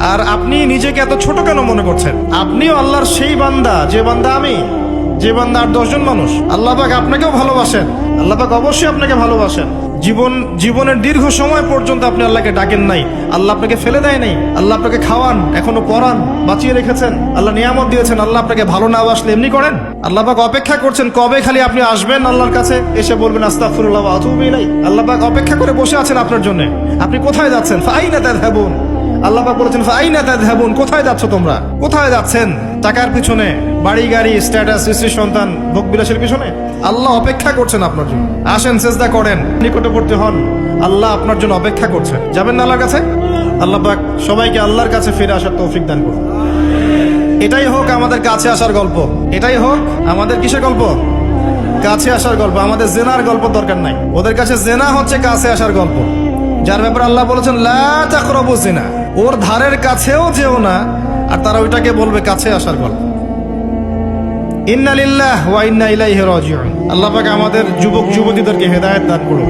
আর আপনি নিজেকে এত ছোট কেন মনে করছেন? আপনিও আল্লাহর সেই বান্দা, যে বান্দা আমি, যে বান্দা আর 10 জন মানুষ। আল্লাহ পাক আপনাকেও ভালোবাসেন, আল্লাহ পাক অবশ্যই আপনাকে ভালোবাসেন। জীবনের দীর্ঘ সময় পর্যন্ত আপনি আল্লাহকে ডাকেন নাই, আল্লাহ আপনাকে ফেলে দেয় নাই। আল্লাহ আপনাকে খাওয়ান, এখনো পড়ান, বাঁচিয়ে রেখেছেন, আল্লাহ নিয়ামত দিয়েছেন। আল্লাহ আপনাকে ভালো না বাসলে এমনি করেন? আল্লাহ পাক অপেক্ষা করছেন কবে খালি আপনি আসবেন আল্লাহর কাছে, এসে বলবেন আস্তাগফিরুল্লাহ ওয়া আতুবু ইলাইহি। আল্লাহ পাক অপেক্ষা করে বসে আছেন আপনার জন্য। আপনি কোথায় যাচ্ছেন? ফাআইনা তাযহাবুন। আল্লাহ পাক বলেছেন ফাআইনা তাযহাবুন, কোথায় যাচ্ছ তোমরা? কোথায় যাচ্ছেন? টাকার পিছনে, বাড়ি গাড়ি, স্ট্যাটাস, স্ত্রী সন্তান, ভোগ বিলাসের পিছনে? আল্লাহ অপেক্ষা করছেন আপনার জন্য। আসেন, সেজদা করেন, নিকটবর্তী হন, আল্লাহ আপনার জন্য অপেক্ষা করছেন। যাবেন না আল্লাহর কাছে? আল্লাহ পাক সবাইকে আল্লাহর কাছে ফিরে আসার তৌফিক দান করুন। এটাই হোক আমাদের কাছে আসার গল্প, এটাই হোক আমাদের কিসের গল্প? কাছে আসার গল্প। আমাদের জেনার গল্প দরকার নাই। ওদের কাছে জেনা হচ্ছে কাছে আসার গল্প, যার ব্যাপারে আল্লাহ বলেছেন লা তাকরাবু জিনা, ওর ধারের কাছেও যেও না, আর তারা ওইটাকে বলবে কাছে আসার গল্প। ইন্না লিল্লাহি ওয়া ইন্না ইলাইহি রাজিউন। আল্লাহ পাক আমাদের যুবক যুবতীদেরকে হেদায়েত দান করুন।